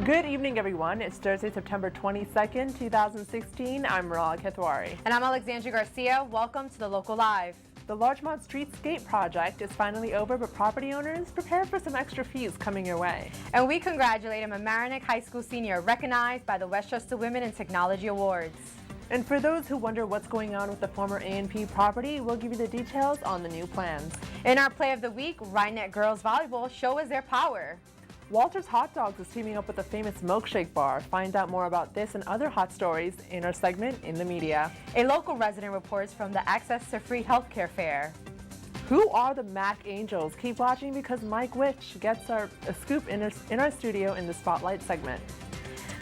Good evening, everyone. It's Thursday, September 22nd, 2016. I'm Marala Kethwari. And I'm Alexandra Garcia. Welcome to the Local Live. The Larchmont Streetscape project is finally over, but property owners prepare for some extra fees coming your way. And we congratulate a Mamaroneck High School senior recognized by the Westchester Women in Technology Awards. And for those who wonder what's going on with the former A&P property, we'll give you the details on the new plans. In our Play of the Week, Rhinebeck Girls Volleyball show us their power. Walter's Hot Dogs is teaming up with the famous milkshake bar. Find out more about this and other hot stories in our segment In the Media. A local resident reports from the Access to Free Healthcare Fair. Who are the Mac Angels? Keep watching because Mike Witch gets a scoop in our studio in the Spotlight segment.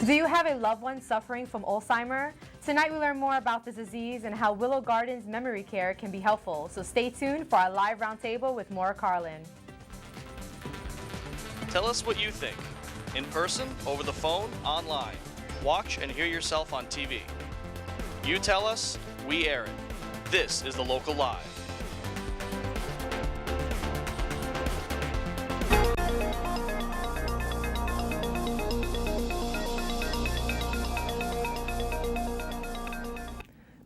Do you have a loved one suffering from Alzheimer? Tonight we learn more about this disease and how Willow Gardens memory care can be helpful. So stay tuned for our live roundtable with Maura Carlin. Tell us what you think. In person, over the phone, online. Watch and hear yourself on TV. You tell us, we air it. This is the Local Live.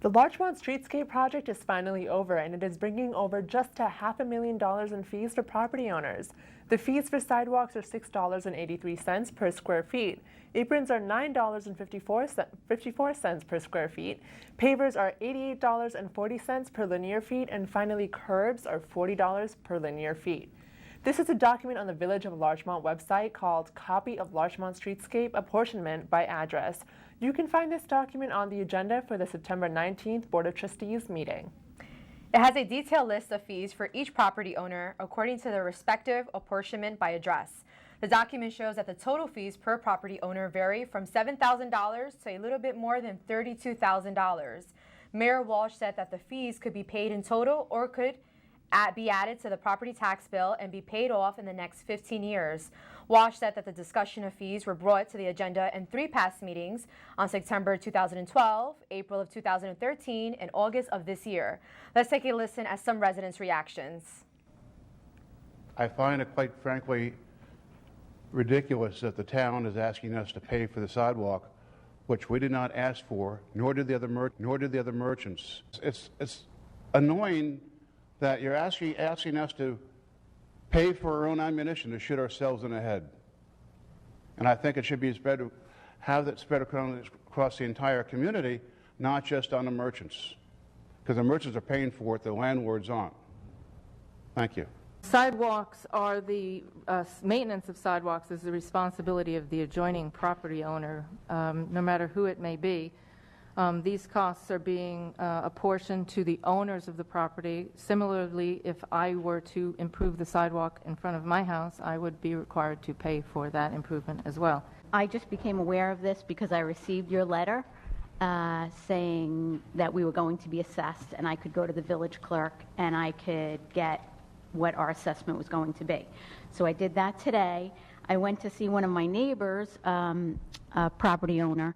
The Larchmont Streetscape project is finally over, and it is bringing over just $500,000 in fees for property owners. The fees for sidewalks are $6.83 per square feet. Aprons are $9.54 per square feet. Pavers are $88.40 per linear feet, and finally curbs are $40 per linear feet. This is a document on the Village of Larchmont website called Copy of Larchmont Streetscape Apportionment by Address. You can find this document on the agenda for the September 19th Board of Trustees meeting. It has a detailed list of fees for each property owner according to their respective apportionment by address. The document shows that the total fees per property owner vary from $7,000 to a little bit more than $32,000. Mayor Walsh said that the fees could be paid in total or could be added to the property tax bill and be paid off in the next 15 years. Walsh said that the discussion of fees were brought to the agenda in 3 past meetings on September 2012, April of 2013, and August of this year. Let's take a listen at some residents' reactions. I find it quite frankly ridiculous that the town is asking us to pay for the sidewalk, which we did not ask for, nor did the other merchants. It's annoying that you're asking us to pay for our own ammunition to shoot ourselves in the head. And I think it should be spread to have that spread across the entire community, not just on the merchants. Because the merchants are paying for it, the landlords aren't. Thank you. Sidewalks are maintenance of sidewalks is the responsibility of the adjoining property owner, no matter who it may be. These costs are being apportioned to the owners of the property. Similarly, if I were to improve the sidewalk in front of my house, I would be required to pay for that improvement as well. I just became aware of this because I received your letter saying that we were going to be assessed, and I could go to the village clerk and I could get what our assessment was going to be. So I did that today. I went to see one of my neighbors, a property owner,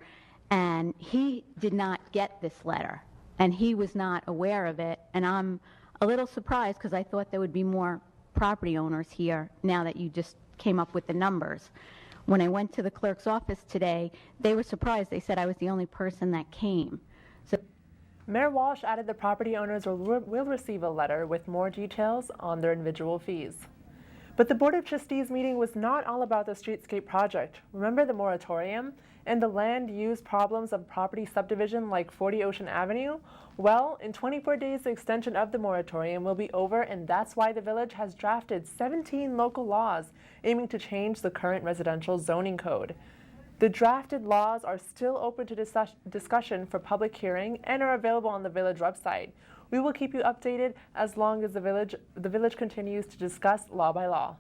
and he did not get this letter, and he was not aware of it, and I'm a little surprised because I thought there would be more property owners here now that you just came up with the numbers. When I went to the clerk's office today, they were surprised. They said I was the only person that came. So Mayor Walsh added the property owners will receive a letter with more details on their individual fees. But the Board of Trustees meeting was not all about the streetscape project. Remember the moratorium and the land use problems of property subdivision like 40 Ocean Avenue? Well, in 24 days, the extension of the moratorium will be over, and that's why the village has drafted 17 local laws aiming to change the current residential zoning code. The drafted laws are still open to discussion for public hearing and are available on the village website. We will keep you updated as long as the village continues to discuss law by law.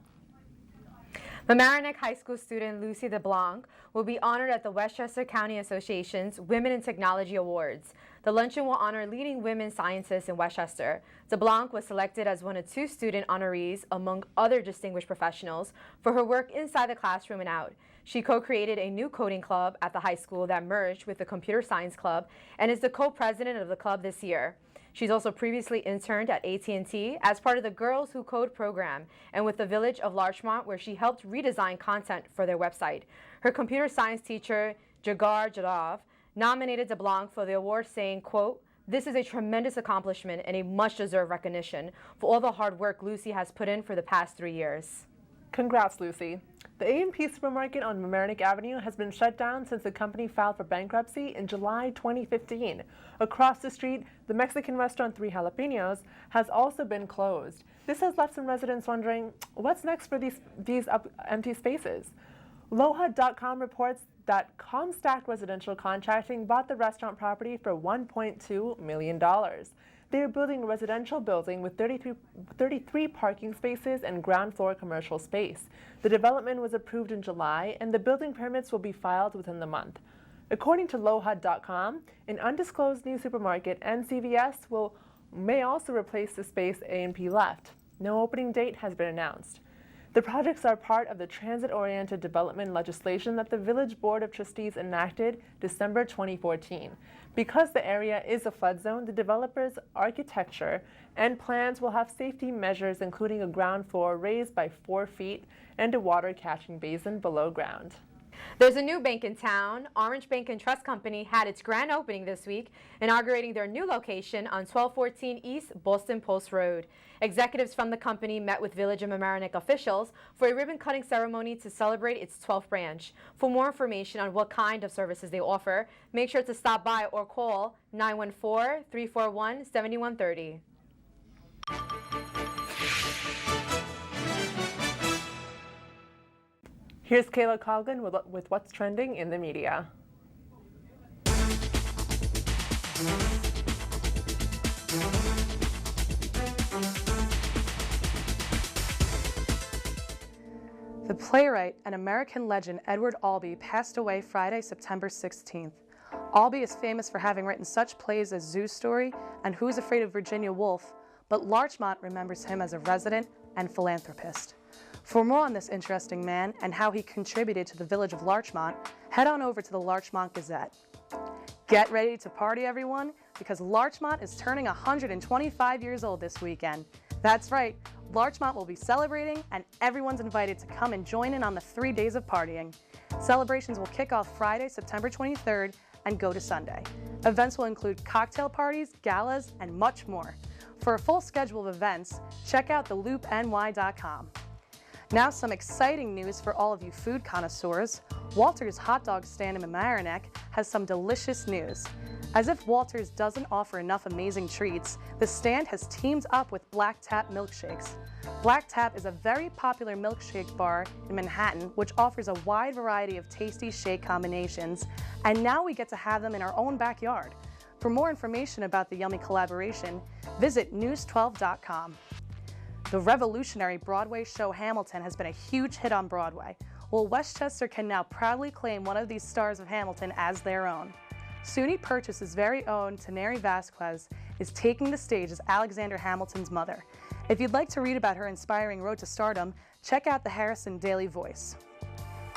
The Mamaroneck High School student Lucy DeBlanc will be honored at the Westchester County Association's Women in Technology Awards. The luncheon will honor leading women scientists in Westchester. DeBlanc was selected as one of 2 student honorees among other distinguished professionals for her work inside the classroom and out. She co-created a new coding club at the high school that merged with the computer science club and is the co-president of the club this year. She's also previously interned at AT&T as part of the Girls Who Code program and with the Village of Larchmont, where she helped redesign content for their website. Her computer science teacher, Jagar Jadov, nominated DeBlanc for the award, saying, quote, "This is a tremendous accomplishment and a much-deserved recognition for all the hard work Lucy has put in for the past 3 years." Congrats, Lucy. The A&P supermarket on Mamaroneck Avenue has been shut down since the company filed for bankruptcy in July 2015. Across the street, the Mexican restaurant Three Jalapenos has also been closed. This has left some residents wondering, what's next for these empty spaces? LOHA.com reports that Comstack Residential Contracting bought the restaurant property for $1.2 million. They are building a residential building with 33 parking spaces and ground floor commercial space. The development was approved in July, and the building permits will be filed within the month. According to LOHA.com, an undisclosed new supermarket and CVS may also replace the space A&P left. No opening date has been announced. The projects are part of the transit-oriented development legislation that the Village Board of Trustees enacted December 2014. Because the area is a flood zone, the developer's architecture and plans will have safety measures, including a ground floor raised by 4 feet and a water catching basin below ground. There's a new bank in town. Orange Bank and Trust Company had its grand opening this week, inaugurating their new location on 1214 East Boston Post Road. Executives from the company met with Village and Mamaroneck officials for a ribbon-cutting ceremony to celebrate its 12th branch. For more information on what kind of services they offer, make sure to stop by or call 914-341-7130. Here's Kayla Carlin with what's trending in the media. The playwright and American legend Edward Albee passed away Friday, September 16th. Albee is famous for having written such plays as Zoo Story and Who's Afraid of Virginia Woolf, but Larchmont remembers him as a resident and philanthropist. For more on this interesting man and how he contributed to the village of Larchmont, head on over to the Larchmont Gazette. Get ready to party, everyone, because Larchmont is turning 125 years old this weekend. That's right, Larchmont will be celebrating, and everyone's invited to come and join in on the 3 days of partying. Celebrations will kick off Friday, September 23rd, and go to Sunday. Events will include cocktail parties, galas, and much more. For a full schedule of events, check out theloopny.com. Now some exciting news for all of you food connoisseurs. Walter's hot dog stand in Mamaroneck has some delicious news. As if Walter's doesn't offer enough amazing treats, the stand has teamed up with Black Tap Milkshakes. Black Tap is a very popular milkshake bar in Manhattan, which offers a wide variety of tasty shake combinations, and now we get to have them in our own backyard. For more information about the yummy collaboration, visit news12.com. The revolutionary Broadway show Hamilton has been a huge hit on Broadway. Well, Westchester can now proudly claim one of these stars of Hamilton as their own. SUNY Purchase's very own Teneri Vasquez is taking the stage as Alexander Hamilton's mother. If you'd like to read about her inspiring road to stardom, check out the Harrison Daily Voice.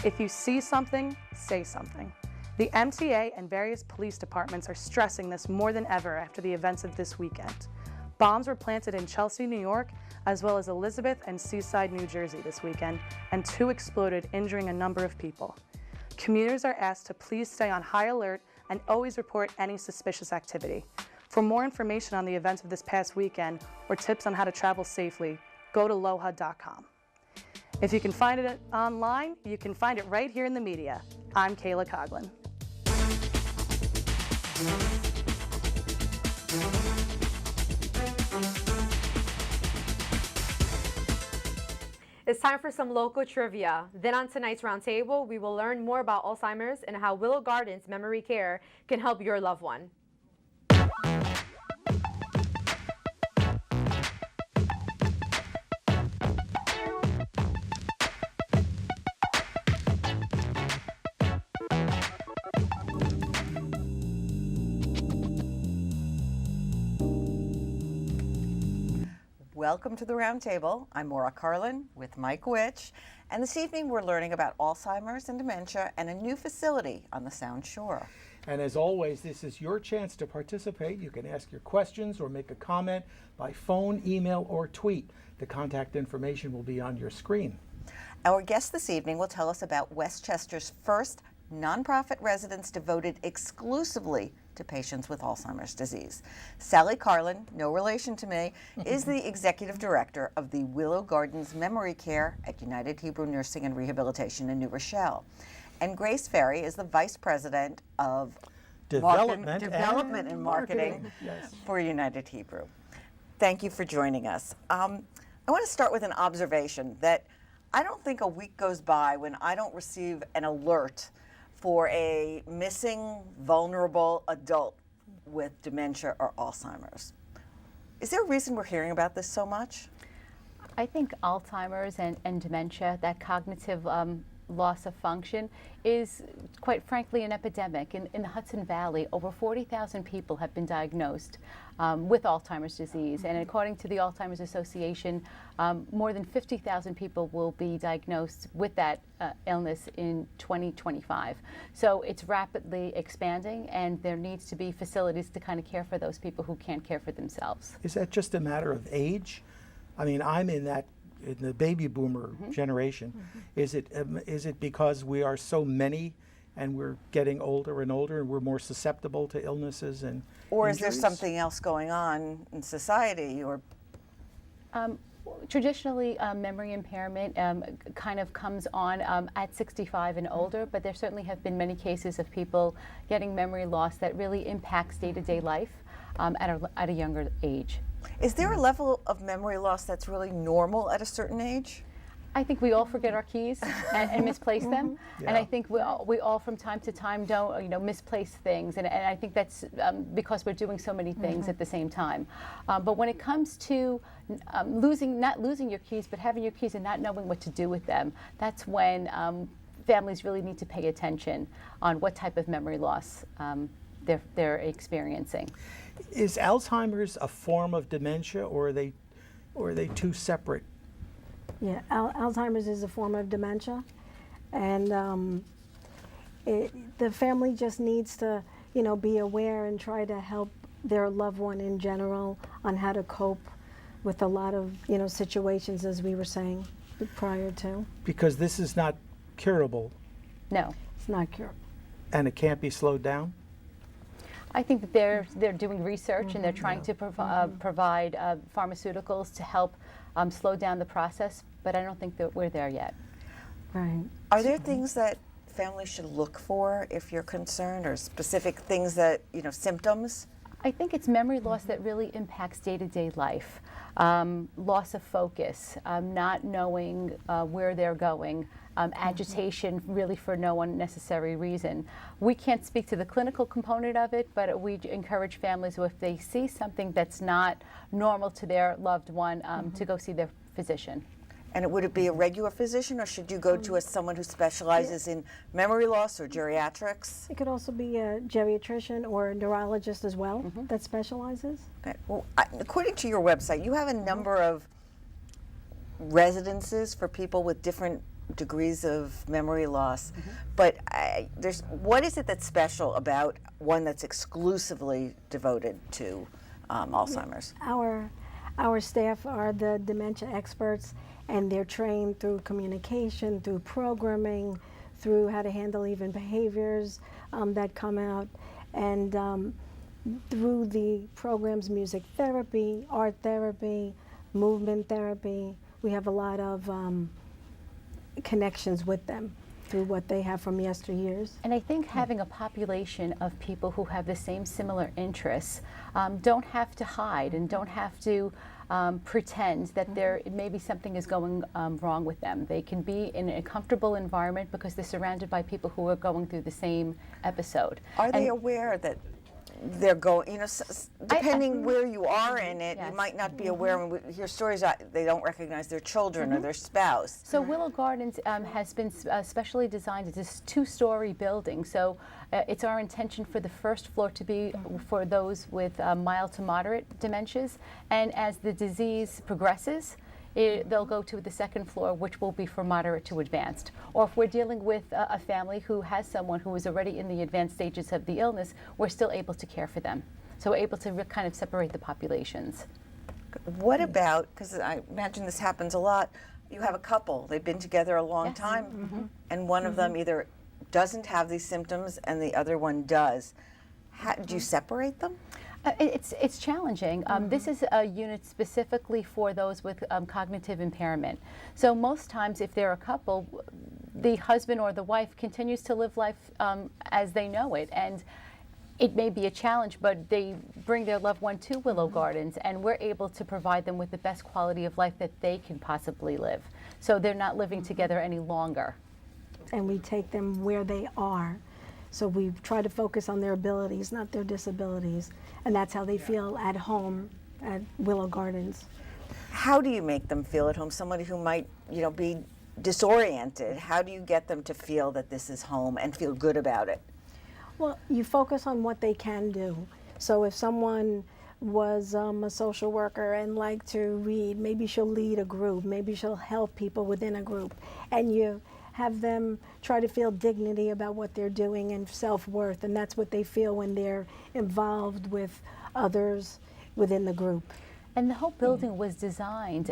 If you see something, say something. The MTA and various police departments are stressing this more than ever after the events of this weekend. Bombs were planted in Chelsea, New York, as well as Elizabeth and Seaside, New Jersey this weekend, and 2 exploded, injuring a number of people. Commuters are asked to please stay on high alert and always report any suspicious activity. For more information on the events of this past weekend or tips on how to travel safely, go to loha.com. If you can find it online, you can find it right here in the media. I'm Kayla Carlin. It's time for some local trivia. Then on tonight's roundtable, we will learn more about Alzheimer's and how Willow Gardens Memory Care can help your loved one. Welcome to the Roundtable. I'm Maura Carlin with Mike Witch, and this evening we're learning about Alzheimer's and dementia and a new facility on the Sound Shore. And as always, this is your chance to participate. You can ask your questions or make a comment by phone, email, or tweet. The contact information will be on your screen. Our guest this evening will tell us about Westchester's first nonprofit residence devoted exclusively to patients with Alzheimer's disease. Sallie Carlin, no relation to me, is the executive director of the Willow Gardens Memory Care at United Hebrew Nursing and Rehabilitation in New Rochelle. And Grace Ferri is the vice president of Development and Marketing Yes. for United Hebrew. Thank you for joining us. I want to start with an observation that I don't think a week goes by when I don't receive an alert for a missing, vulnerable adult with dementia or Alzheimer's. Is there a reason we're hearing about this so much? I think Alzheimer's and dementia, that cognitive loss of function, is quite frankly an epidemic. In the Hudson Valley, over 40,000 people have been diagnosed with Alzheimer's disease, and according to the Alzheimer's Association, more than 50,000 people will be diagnosed with that illness in 2025. So it's rapidly expanding, and there needs to be facilities to kind of care for those people who can't care for themselves. Is that just a matter of age? I mean, I'm in the baby boomer generation. Is it because we are so many and we're getting older and older and we're more susceptible to illnesses and Or injuries? is there something else going on in society? Or Traditionally, memory impairment kind of comes on at 65 and older, but there certainly have been many cases of people getting memory loss that really impacts day-to-day life at a younger age. is there a level of memory loss that's really normal at a certain age? I think we all forget our keys and misplace them, and I think we all from time to time don't misplace things, and I think that's because we're doing so many things at the same time. But when it comes to not losing your keys, but having your keys and not knowing what to do with them, that's when families really need to pay attention on what type of memory loss they're experiencing. Is Alzheimer's a form of dementia, or are they two separate? Yeah, Alzheimer's is a form of dementia, and the family just needs to, be aware and try to help their loved one in general on how to cope with a lot of, situations, as we were saying prior to. Because this is not curable. No. It's not curable. And it can't be slowed down? I think that they're doing research and they're trying to provide pharmaceuticals to help slow down the process, but I don't think that we're there yet. Right. Are there things that families should look for if you're concerned, or specific things that, symptoms? I think it's memory loss that really impacts day-to-day life. Loss of focus, not knowing where they're going, agitation really for no unnecessary reason. We can't speak to the clinical component of it, but we encourage families who, if they see something that's not normal to their loved one, to go see their physician. And would it be a regular physician, or should you go to someone who specializes in memory loss or geriatrics? It could also be a geriatrician or a neurologist as well that specializes. Okay. Well, according to your website, you have a number of residences for people with different degrees of memory loss, but what is it that's special about one that's exclusively devoted to Alzheimer's? Our staff are the dementia experts, and they're trained through communication, through programming, through how to handle even behaviors that come out, and through the programs, music therapy, art therapy, movement therapy. We have a lot of connections with them through what they have from yesteryears. And I think having a population of people who have the same similar interests don't have to hide and don't have to pretend that maybe something is going wrong with them. They can be in a comfortable environment because they're surrounded by people who are going through the same episode. Are they aware that they're going, depending where you are in it, you might not be aware. When we hear stories, they don't recognize their children or their spouse. So Willow Gardens has been specially designed as this two-story building. So it's our intention for the first floor to be for those with mild to moderate dementias. And as the disease progresses, they'll go to the second floor, which will be for moderate to advanced. Or if we're dealing with a family who has someone who is already in the advanced stages of the illness, we're still able to care for them. So we're able to kind of separate the populations. What about, because I imagine this happens a lot, you have a couple, they've been together a long time, and one of them either doesn't have these symptoms and the other one does. Do you separate them? It's challenging. This is a unit specifically for those with cognitive impairment. So most times if they're a couple, the husband or the wife continues to live life as they know it. And it may be a challenge, but they bring their loved one to Willow Gardens, and we're able to provide them with the best quality of life that they can possibly live. So they're not living together any longer. And we take them where they are. So we try to focus on their abilities, not their disabilities. And that's how they feel at home at Willow Gardens. How do you make them feel at home? Somebody who might, be disoriented, how do you get them to feel that this is home and feel good about it? Well, you focus on what they can do. So if someone was a social worker and liked to read, maybe she'll lead a group, maybe she'll help people within a group. And you have them try to feel dignity about what they're doing and self-worth, and that's what they feel when they're involved with others within the group. And the whole building was designed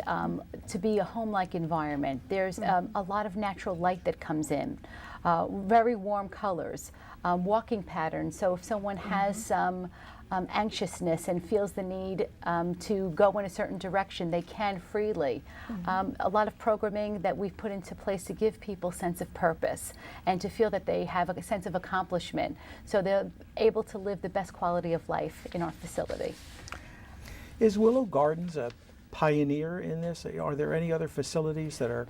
to be a home-like environment. There's a lot of natural light that comes in, very warm colors, walking patterns. So if someone has some anxiousness and feels the need to go in a certain direction, they can freely. A lot of programming that we've put into place to give people a sense of purpose and to feel that they have a sense of accomplishment, so they're able to live the best quality of life in our facility. Is Willow Gardens a pioneer in this? Are there any other facilities that are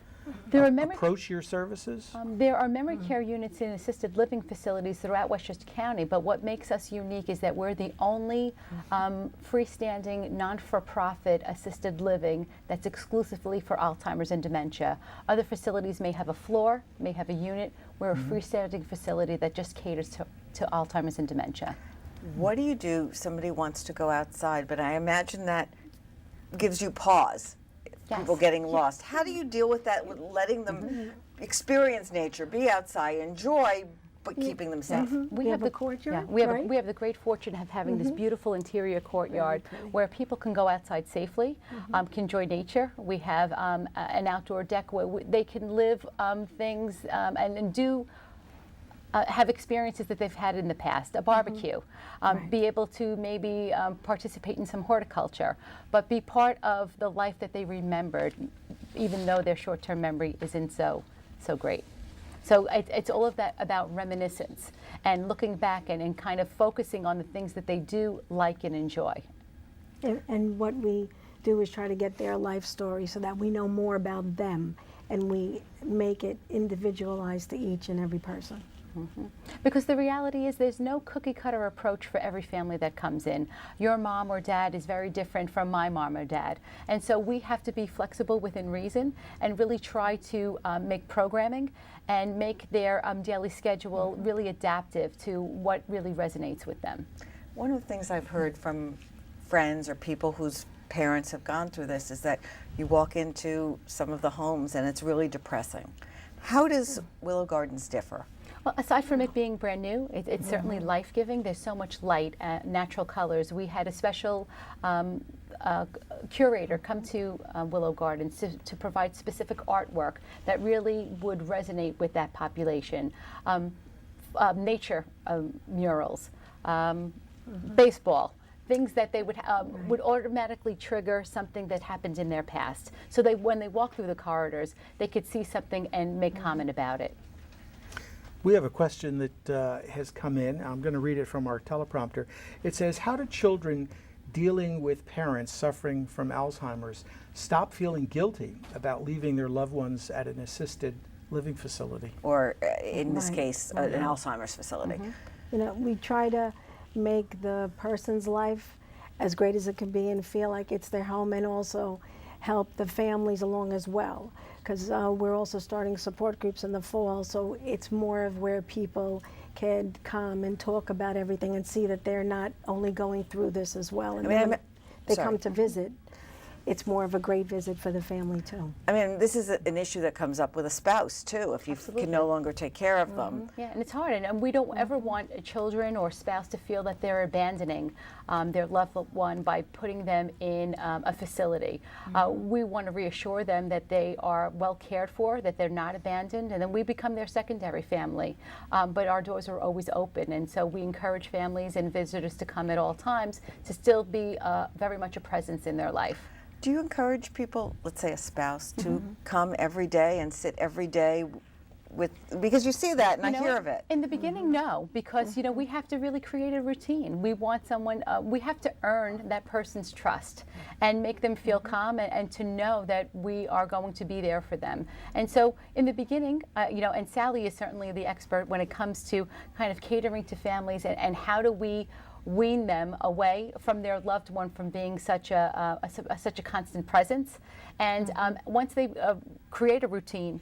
approach your services? There are memory care units in assisted living facilities throughout Westchester County, but what makes us unique is that we're the only freestanding, non-for-profit assisted living that's exclusively for Alzheimer's and dementia. Other facilities may have a floor, may have a unit. We're a freestanding facility that just caters to Alzheimer's and dementia. What do you do? Somebody wants to go outside, but I imagine that gives you pause. People getting lost. How do you deal with that, with letting them experience nature, be outside, enjoy, but keeping them safe? We have the courtyard. We have the great fortune of having this beautiful interior courtyard where people can go outside safely, can enjoy nature. We have an outdoor deck where they can live things and do have experiences that they've had in the past, a barbecue, be able to maybe participate in some horticulture, but be part of the life that they remembered, even though their short-term memory isn't so great. So it's all of that about reminiscence and looking back and kind of focusing on the things that they do like and enjoy. And what we do is try to get their life story so that we know more about them, and we make it individualized to each and every person. Because the reality is there's no cookie cutter approach for every family that comes in. Your mom or dad is very different from my mom or dad. And so we have to be flexible within reason and really try to make programming and make their daily schedule really adaptive to what really resonates with them. One of the things I've heard from friends or people whose parents have gone through this is that you walk into some of the homes and it's really depressing. How does Willow Gardens differ? Well, aside from it being brand new, it's certainly life-giving. There's so much light, natural colors. We had a special curator come to Willow Gardens to provide specific artwork that really would resonate with that population. Nature murals, baseball, things that they would automatically trigger something that happened in their past. So when they walk through the corridors, they could see something and make comment about it. We have a question that has come in. I'm going to read it from our teleprompter. It says, how do children dealing with parents suffering from Alzheimer's stop feeling guilty about leaving their loved ones at an assisted living facility? Or in this case, an Alzheimer's facility. We try to make the person's life as great as it can be and feel like it's their home, and also help the families along as well. Because we're also starting support groups in the fall, so it's more of where people can come and talk about everything and see that they're not only going through this as well. And they come to visit. it's more of a great visit for the family too. I mean, this is an issue that comes up with a spouse too, if you can no longer take care of them. Yeah, and it's hard, and we don't ever want children or spouse to feel that they're abandoning their loved one by putting them in a facility. We want to reassure them that they are well cared for, that they're not abandoned, and then we become their secondary family. But our doors are always open, and so we encourage families and visitors to come at all times to still be very much a presence in their life. Do you encourage people, let's say a spouse, to come every day and sit every day with, because you see that and I hear of it. In the beginning, no, because we have to really create a routine. We want someone, we have to earn that person's trust and make them feel calm and to know that we are going to be there for them. And so in the beginning, and Sallie is certainly the expert when it comes to kind of catering to families and how do we wean them away from their loved one from being such a constant presence. And once they create a routine,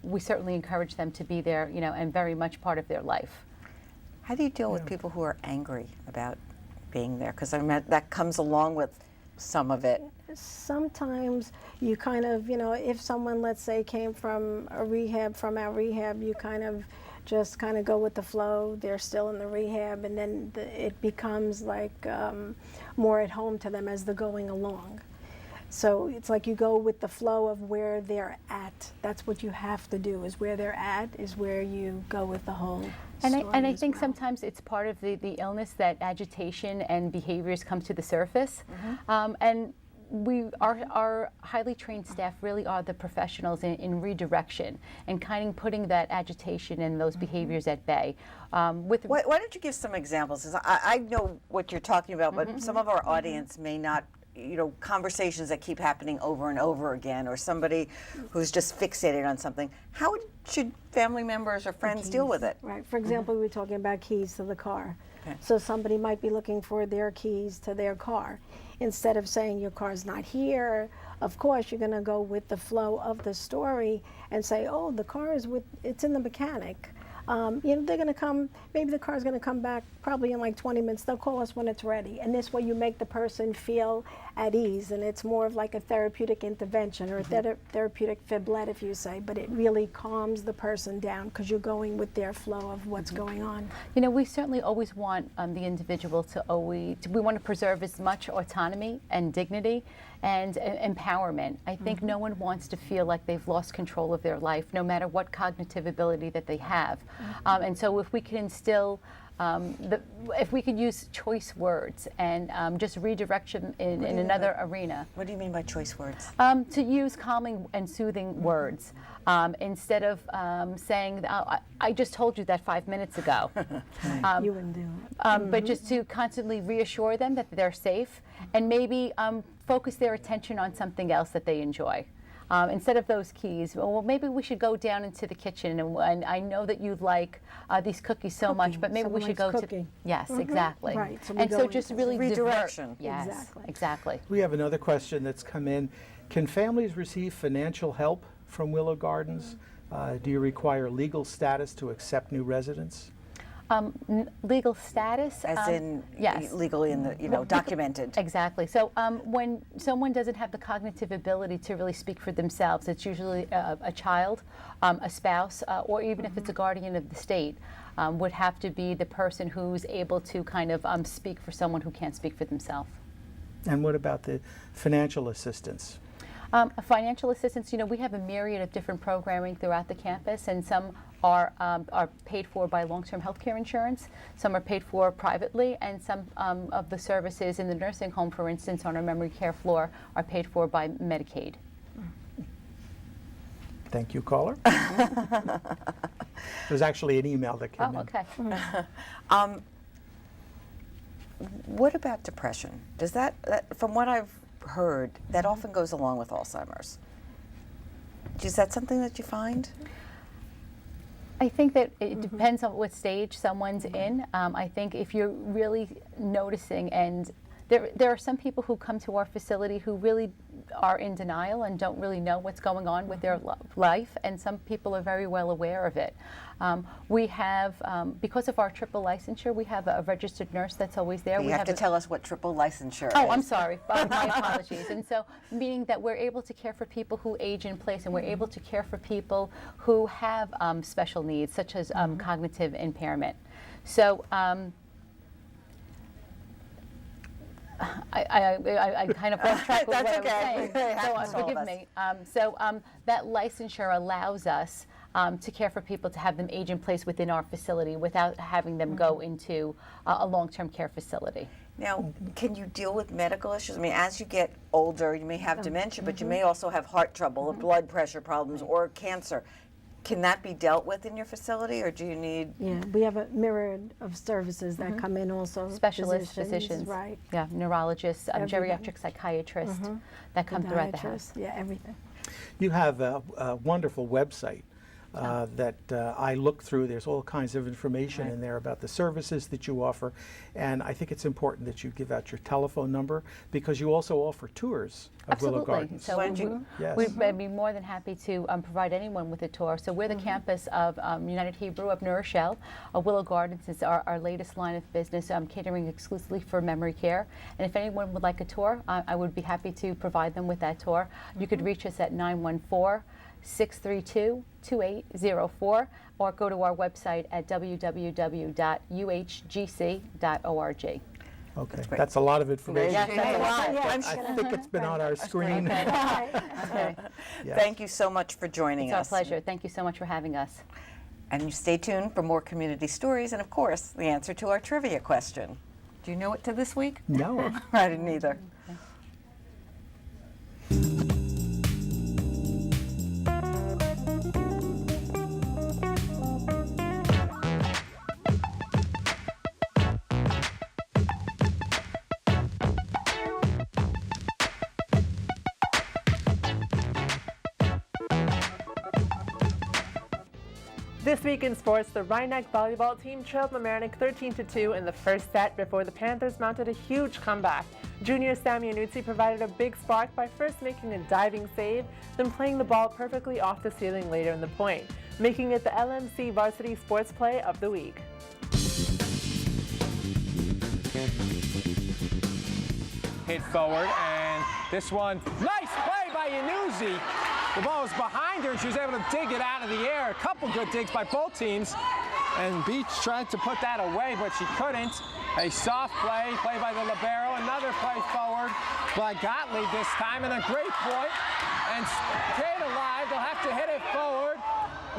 we certainly encourage them to be there, and very much part of their life. How do you deal with people who are angry about being there? Because I mean, that comes along with some of it. Sometimes you kind of, if someone, let's say, came from our rehab, you kind of just kind of go with the flow. They're still in the rehab, and then it becomes like more at home to them as they're going along. So it's like you go with the flow of where they're at. That's what you have to do, is where they're at is where you go with the whole story. And I think sometimes it's part of the illness that agitation and behaviors come to the surface. And our highly trained staff really are the professionals in redirection and kind of putting that agitation and those behaviors at bay. Why don't you give some examples? 'Cause I know what you're talking about, but some of our audience may not, conversations that keep happening over and over again, or somebody who's just fixated on something. How should family members or friends deal with it? Right. For example, we were talking about keys to the car. Okay. So somebody might be looking for their keys to their car. Instead of saying your car's not here, of course you're going to go with the flow of the story and say, oh, the car is it's in the mechanic. They're going to come, maybe the car's going to come back probably in like 20 minutes. They'll call us when it's ready. And this way you make the person feel at ease, and it's more of like a therapeutic intervention or a therapeutic fiblet, if you say, but it really calms the person down because you're going with their flow of what's going on. We certainly always want the individual we want to preserve as much autonomy and dignity and empowerment. I think no one wants to feel like they've lost control of their life, no matter what cognitive ability that they have. And so if we can instill if we could use choice words and just redirection in another arena. What do you mean by choice words? To use calming and soothing words instead of saying, I just told you that 5 minutes ago. You wouldn't do it. But just to constantly reassure them that they're safe and maybe focus their attention on something else that they enjoy. Instead of those keys, well, maybe we should go down into the kitchen, and I know that you like these cookies so much, but maybe we should go to. Yes, exactly. Right. And so just really redirection. Yes, exactly. We have another question that's come in. Can families receive financial help from Willow Gardens? Do you require legal status to accept new residents? Legal status, as in yes, legally in the documented. Exactly. So when someone doesn't have the cognitive ability to really speak for themselves, it's usually a child, a spouse, or even if it's a guardian of the state, would have to be the person who's able to kind of speak for someone who can't speak for themselves. And what about the financial assistance? Financial assistance, we have a myriad of different programming throughout the campus, and some are paid for by long-term health care insurance, some are paid for privately, and some of the services in the nursing home, for instance, on our memory care floor, are paid for by Medicaid. Thank you, caller. There's actually an email that came in. Okay. What about depression? Does that, from what I've heard, that often goes along with Alzheimer's? Is that something that you find? I think that it depends on what stage someone's in. I think if you're really noticing and there are some people who come to our facility who really are in denial and don't really know what's going on with their life, and some people are very well aware of it. We have, because of our triple licensure, we have a registered nurse that's always there. You have to tell us what triple licensure is. Oh, I'm sorry. My apologies. And so, meaning that we're able to care for people who age in place, and we're able to care for people who have special needs, such as cognitive impairment. So, I kind of lost track of what I was saying, so forgive me. That licensure allows us to care for people, to have them age in place within our facility without having them go into a long-term care facility. Now, can you deal with medical issues? I mean, as you get older, you may have dementia, but you may also have heart trouble, or blood pressure problems, or cancer. Can that be dealt with in your facility, or do you need? Yeah, we have a myriad of services that come in also. Specialist physicians, right? Yeah, neurologists, geriatric psychiatrists that come throughout the house. Yeah, everything. You have a wonderful website that I look through. There's all kinds of information in there about the services that you offer, and I think it's important that you give out your telephone number, because you also offer tours of Willow Gardens. So we'd be more than happy to provide anyone with a tour. So we're the campus of United Hebrew of New Rochelle. Willow Gardens is our latest line of business, catering exclusively for memory care. And if anyone would like a tour, I would be happy to provide them with that tour. You could reach us at 914-632-2804, or go to our website at www.uhgc.org. Okay, that's a lot of information. Yes, that's a lot. I think it's been on our screen. Okay. Thank you so much for joining us. It's our pleasure. Thank you so much for having us. And you stay tuned for more community stories and, of course, the answer to our trivia question. Do you know it to this week? No. I didn't either. This week in sports, the Rhinebeck volleyball team trailed Mamaroneck 13-2 in the first set before the Panthers mounted a huge comeback. Junior Sammy Anuzzi provided a big spark by first making a diving save, then playing the ball perfectly off the ceiling later in the point, making it the LMC Varsity Sports Play of the Week. Hit forward, and this one, nice play by Anuzzi. The ball was behind her, and she was able to dig it out of the air. A couple good digs by both teams, and Beach tried to put that away, but she couldn't. A soft play by the libero, another play forward by Gottlieb this time, and a great point. And stayed alive, they'll have to hit it forward.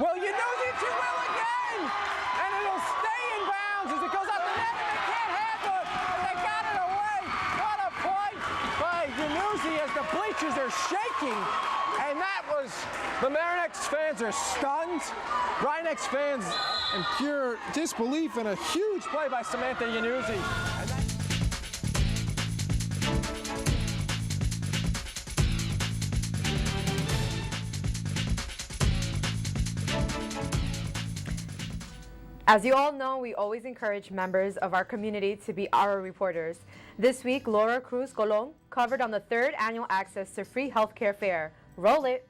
Will Anuzzi, she will again! And it'll stay in bounds as it goes out the net, and they can't handle it, and they got it away. What a play by Anuzzi as the bleachers are shaking. And that was, the Mamaroneck's fans are stunned. Rhinebeck's fans in pure disbelief, and a huge play by Samantha Anuzzi. As you all know, we always encourage members of our community to be our reporters. This week, Laura Cruz Colon covered on the 3rd annual Access to Free Healthcare Fair. Roll it.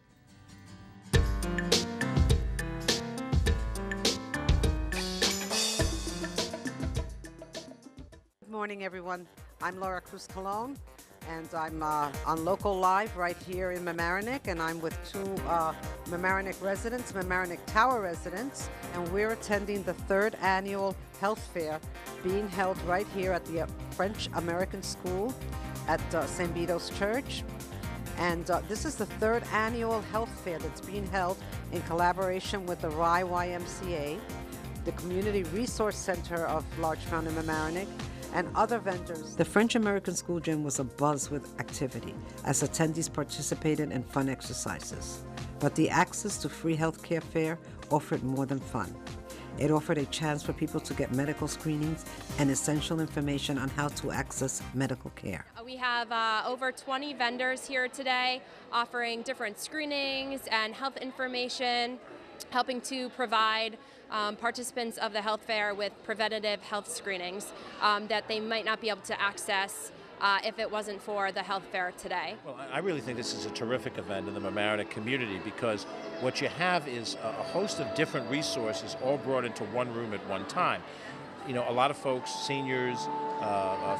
Good morning, everyone. I'm Laura Cruz Colon, and I'm on Local Live right here in Mamaroneck, and I'm with two Mamaroneck residents, Mamaroneck Tower residents, and we're attending the 3rd annual health fair being held right here at the French American School at St. Vito's Church. And this is the 3rd annual health fair that's being held in collaboration with the Rye YMCA, the Community Resource Center of Large Fountain Mamaroneck, and other vendors. The French American School Gym was abuzz with activity as attendees participated in fun exercises. But the Access to Free Healthcare Fair offered more than fun. It offered a chance for people to get medical screenings and essential information on how to access medical care. We have over 20 vendors here today offering different screenings and health information, helping to provide participants of the health fair with preventative health screenings that they might not be able to access if it wasn't for the health fair today. Well, I really think this is a terrific event in the Mamaroneck community because what you have is a host of different resources all brought into one room at one time. You know, a lot of folks, seniors,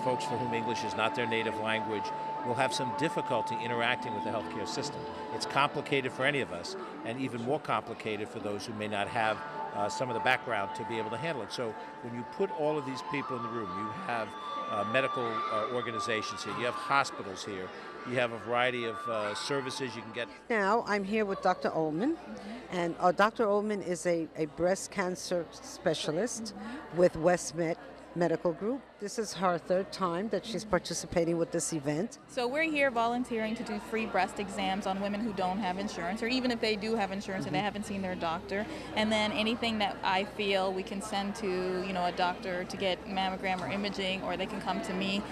folks for whom English is not their native language, will have some difficulty interacting with the healthcare system. It's complicated for any of us, and even more complicated for those who may not have some of the background to be able to handle it. So when you put all of these people in the room, you have medical organizations here, you have hospitals here, you have a variety of services you can get. Now I'm here with Dr. Ullman, and Dr. Ullman is a breast cancer specialist with WestMed Medical Group. This is her third time that she's participating with this event. So we're here volunteering to do free breast exams on women who don't have insurance, or even if they do have insurance and they haven't seen their doctor. And then anything that I feel we can send to, you know, a doctor to get mammogram or imaging, or they can come to me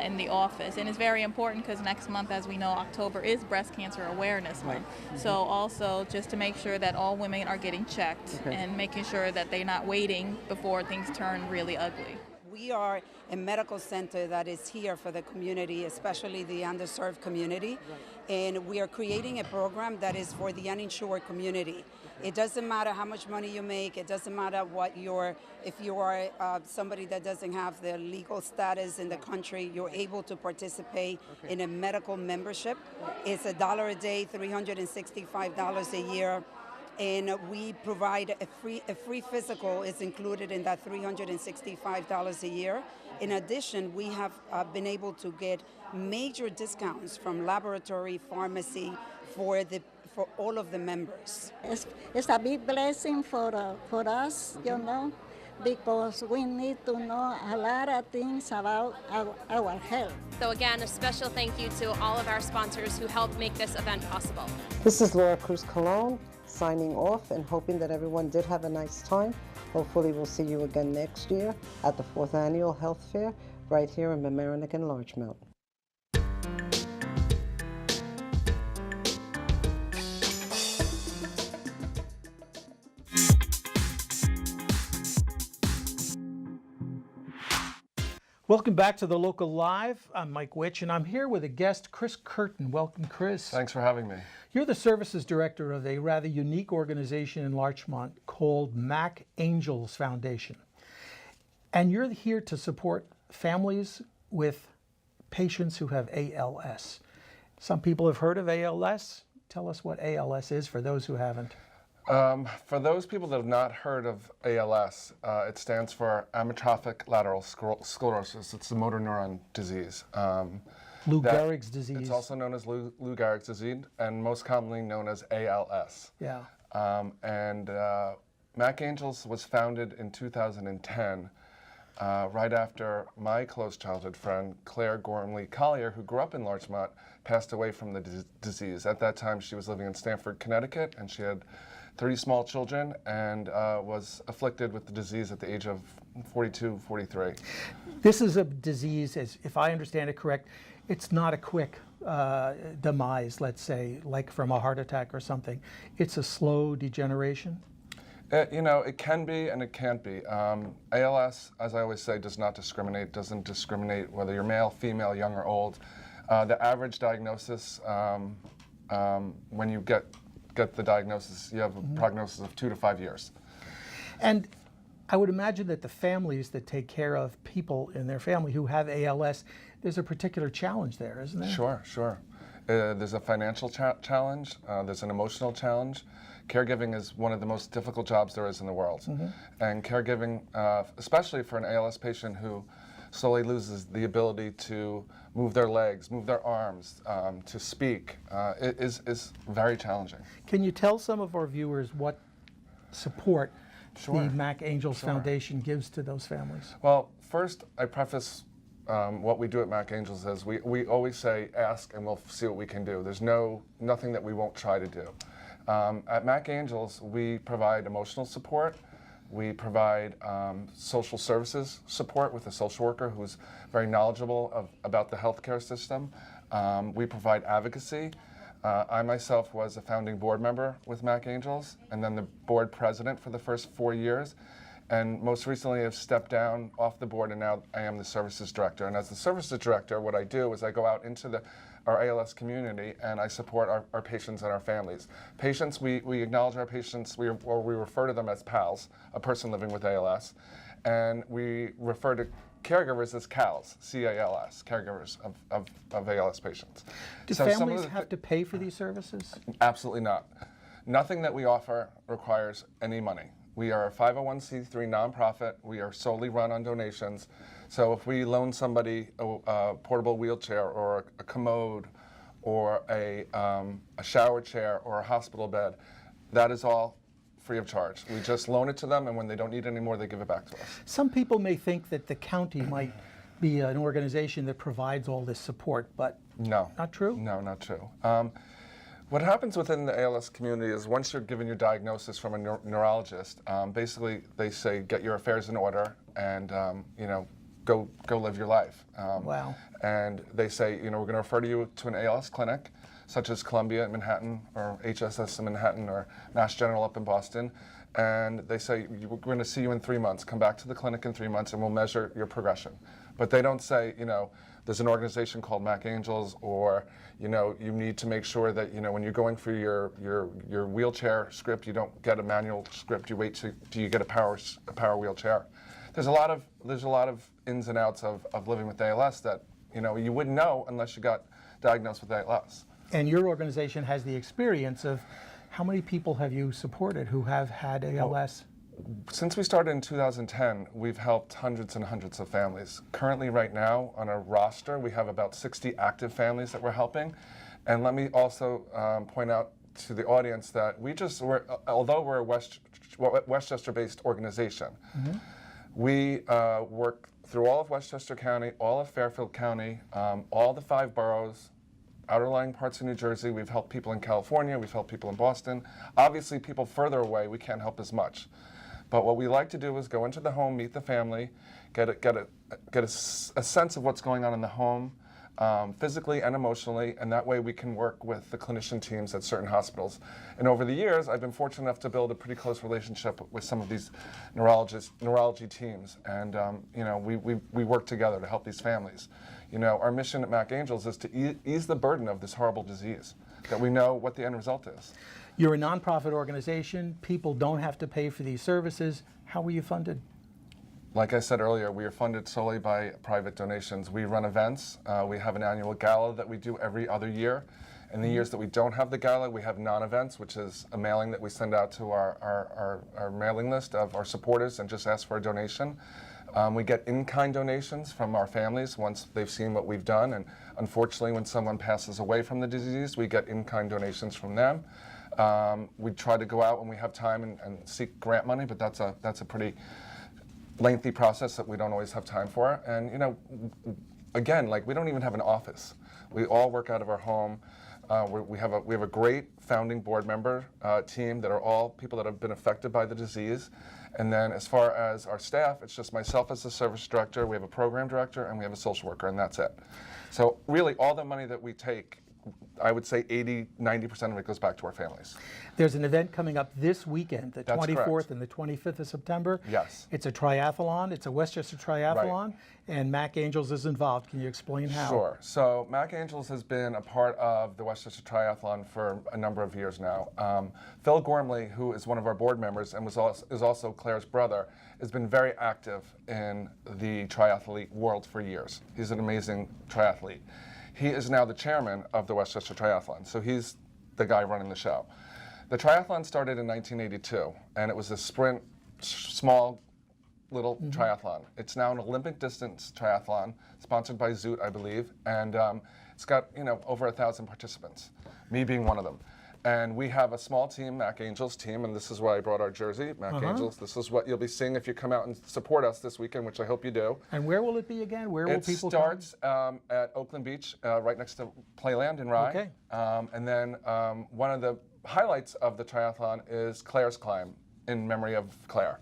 in the office. And it's very important because next month, as we know, October is Breast Cancer Awareness Month. So also just to make sure that all women are getting checked and making sure that they're not waiting before things turn really ugly. We are a medical center that is here for the community, especially the underserved community. And we are creating a program that is for the uninsured community. It doesn't matter how much money you make. It doesn't matter what if you are somebody that doesn't have the legal status in the country, you're able to participate in a medical membership. It's $1 a day, $365 a year. And we provide a free physical is included in that $365 a year. In addition, we have been able to get major discounts from laboratory, pharmacy for all of the members. It's a big blessing for us, you know, because we need to know a lot of things about our health. So again, a special thank you to all of our sponsors who helped make this event possible. This is Laura Cruz Colon signing off and hoping that everyone did have a nice time. Hopefully we'll see you again next year at the 4th Annual Health Fair right here in Mamaroneck and Larchmont. Welcome back to The Local Live. I'm Mike Witch, and I'm here with a guest, Chris Curtin. Welcome, Chris. Thanks for having me. You're the services director of a rather unique organization in Larchmont called Mac Angels Foundation. And you're here to support families with patients who have ALS. Some people have heard of ALS. Tell us what ALS is for those who haven't. For those people that have not heard of ALS, it stands for amyotrophic lateral sclerosis. It's a motor neuron disease. Lou Gehrig's disease. It's also known as Lou Gehrig's disease, and most commonly known as ALS. Yeah. Mac Angels was founded in 2010, right after my close childhood friend, Claire Gormley Collier, who grew up in Larchmont, passed away from the disease. At that time, she was living in Stamford, Connecticut, and she had 30 small children and was afflicted with the disease at the age of 42, 43. This is a disease, as if I understand it correct, it's not a quick demise, let's say, like from a heart attack or something. It's a slow degeneration? You know, it can be and it can't be. ALS, as I always say, does not discriminate, doesn't discriminate whether you're male, female, young or old. The average diagnosis, when you get the diagnosis, you have a prognosis of 2 to 5 years. And I would imagine that the families that take care of people in their family who have ALS, there's a particular challenge there, isn't there? Sure, sure. There's a financial challenge, there's an emotional challenge. Caregiving is one of the most difficult jobs there is in the world. And caregiving, especially for an ALS patient who slowly loses the ability to move their legs, move their arms, to speak, is very challenging. Can you tell some of our viewers what support the Mac Angels Foundation gives to those families? Well, first, I preface what we do at Mac Angels as we always say, ask and we'll see what we can do. There's nothing that we won't try to do. At Mac Angels, we provide emotional support. We provide social services support with a social worker who's very knowledgeable about the healthcare system. We provide advocacy. I myself was a founding board member with Mac Angels and then the board president for the first 4 years. and most recently I've stepped down off the board, and now I am the services director. And as the services director, what I do is I go out into our ALS community and I support our patients and our families. Patients, we acknowledge our patients, we refer to them as PALs, a person living with ALS, and we refer to caregivers as CALs, C-A-L-S, caregivers of ALS patients. Do So some of families have to pay for these services? Absolutely not. Nothing that we offer requires any money. We are a 501c3 nonprofit. We are solely run on donations. So if we loan somebody a portable wheelchair or a commode or a shower chair or a hospital bed, that is all free of charge. We just loan it to them, and when they don't need it anymore, they give it back to us. Some people may think that the county might be an organization that provides all this support, but no. Not true? No, not true. What happens within the ALS community is once you're given your diagnosis from a neurologist, basically they say, get your affairs in order and go live your life. Wow. And they say, we're going to refer you to an ALS clinic, such as Columbia in Manhattan or HSS in Manhattan or Mass General up in Boston. And they say, we're going to see you in 3 months. Come back to the clinic in 3 months and we'll measure your progression. But they don't say, there's an organization called Mac Angels, or, you need to make sure that, when you're going for your wheelchair script, you don't get a manual script. You wait till you get a power wheelchair. There's a lot of ins and outs of living with ALS that, you wouldn't know unless you got diagnosed with ALS. And your organization has the experience of how many people have you supported who have had ALS? Since we started in 2010, we've helped hundreds and hundreds of families. Currently, right now, on our roster, we have about 60 active families that we're helping. And let me also point out to the audience that although we're a Westchester-based organization, we work through all of Westchester County, all of Fairfield County, all the 5 boroughs, outer-lying parts of New Jersey. We've helped people in California. We've helped people in Boston. Obviously, people further away, we can't help as much. But what we like to do is go into the home, meet the family, get a sense of what's going on in the home, physically and emotionally, and that way we can work with the clinician teams at certain hospitals. And over the years, I've been fortunate enough to build a pretty close relationship with some of these neurology teams, and we work together to help these families. Our mission at Mac Angels is to ease the burden of this horrible disease, that we know what the end result is. You're a nonprofit organization. People don't have to pay for these services. How were you funded? Like I said earlier, we are funded solely by private donations. We run events. We have an annual gala that we do every other year. In the years that we don't have the gala, we have non-events, which is a mailing that we send out to our mailing list of our supporters and just ask for a donation. We get in-kind donations from our families once they've seen what we've done. And unfortunately, when someone passes away from the disease, we get in-kind donations from them. We try to go out when we have time and seek grant money, but that's a pretty lengthy process that we don't always have time for. And again, we don't even have an office. We all work out of our home. We have a great founding board member team that are all people that have been affected by the disease. And then as far as our staff, it's just myself as the service director, we have a program director, and we have a social worker, and that's it. So really all the money that we take, I would say 80–90% of it goes back to our families. There's an event coming up this weekend, the That's 24th correct. and the 25th of September. Yes. It's a triathlon. It's a Westchester Triathlon, Right. and Mac Angels is involved. Can you explain how? Sure. So Mac Angels has been a part of the Westchester Triathlon for a number of years now. Phil Gormley, who is one of our board members and is also Claire's brother, has been very active in the triathlete world for years. He's an amazing triathlete. He is now the chairman of the Westchester Triathlon, so he's the guy running the show. The triathlon started in 1982, and it was a sprint, small little triathlon. It's now an Olympic distance triathlon, sponsored by Zoot, I believe, and it's got over 1,000 participants, me being one of them. And we have a small team, Mac Angels team, and this is why I brought our jersey, Mac Angels. This is what you'll be seeing if you come out and support us this weekend, which I hope you do. And where will it be again? Where will people come? It starts at Oakland Beach, right next to Playland in Rye. Okay. And then one of the highlights of the triathlon is Claire's Climb, in memory of Claire.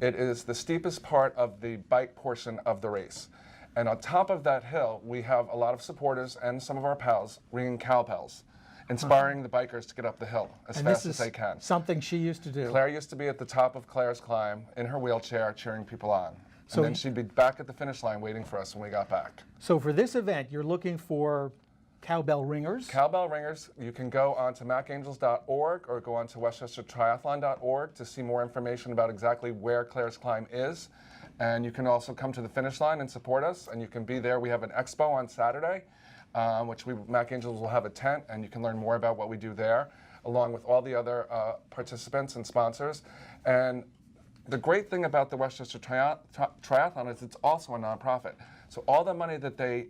It is the steepest part of the bike portion of the race. And on top of that hill, we have a lot of supporters and some of our pals ringing cowbells. inspiring the bikers to get up the hill as fast as they can. Something she used to do. Claire used to be at the top of Claire's climb in her wheelchair cheering people on. So And then she'd be back at the finish line waiting for us when we got back. So for this event, you're looking for cowbell ringers? Cowbell ringers. You can go on to macangels.org or go on to westchestertriathlon.org to see more information about exactly where Claire's climb is. And you can also come to the finish line and support us, and you can be there. We have an expo on Saturday, which Mac Angels will have a tent, and you can learn more about what we do there, along with all the other participants and sponsors. And the great thing about the Westchester Triathlon is it's also a nonprofit. So all the money that they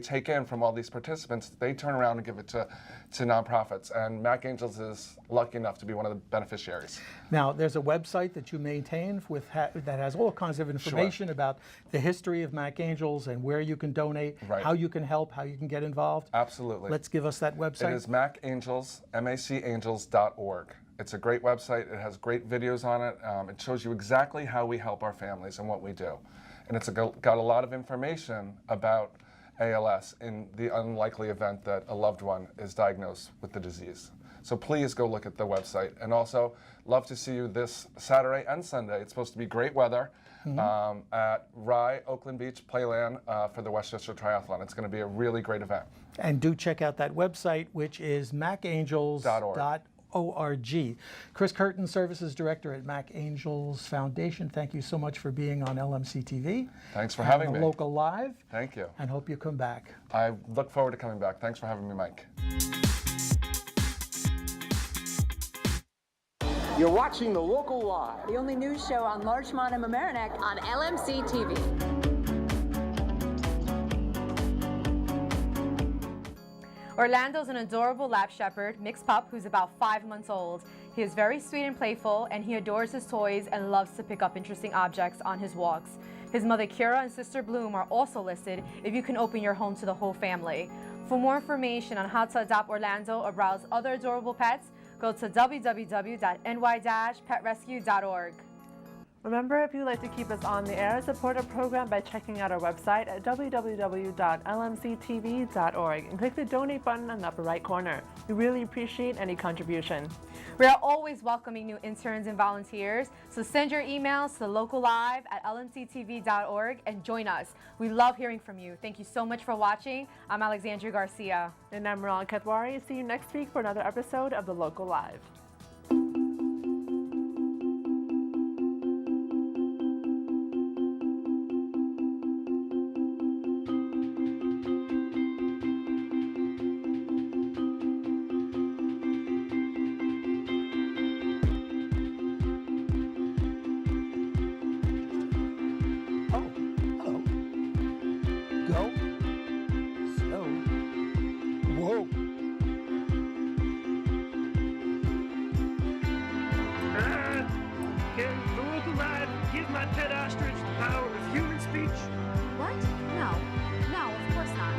take in from all these participants, they turn around and give it to nonprofits. And Mac Angels is lucky enough to be one of the beneficiaries. Now, there's a website that you maintain that has all kinds of information about the history of Mac Angels and where you can donate, how you can help, how you can get involved. Absolutely. Let's give us that website. It is macangels, macangels.org. It's a great website. It has great videos on it. It shows you exactly how we help our families and what we do. And it's got a lot of information about ALS in the unlikely event that a loved one is diagnosed with the disease. So please go look at the website. And also, love to see you this Saturday and Sunday. It's supposed to be great weather at Rye, Oakland Beach Playland for the Westchester Triathlon. It's going to be a really great event. And do check out that website, which is macangels.org. Chris Curtin, Services Director at Mac Angels Foundation. Thank you so much for being on LMC-TV. Thanks for having me. Local Live. Thank you. And hope you come back. I look forward to coming back. Thanks for having me, Mike. You're watching The Local Live, the only news show on Larchmont and Mamaroneck on LMC-TV. Orlando's an adorable lab shepherd, mixed pup, who's about 5 months old. He is very sweet and playful, and he adores his toys and loves to pick up interesting objects on his walks. His mother Kira and sister Bloom are also listed if you can open your home to the whole family. For more information on how to adopt Orlando or browse other adorable pets, go to www.ny-petrescue.org. Remember, if you'd like to keep us on the air, support our program by checking out our website at www.lmctv.org and click the donate button in the upper right corner. We really appreciate any contribution. We are always welcoming new interns and volunteers, so send your emails to locallive@lmctv.org and join us. We love hearing from you. Thank you so much for watching. I'm Alexandria Garcia. And I'm Ron Ketwari. See you next week for another episode of The Local Live. What? No, of course not.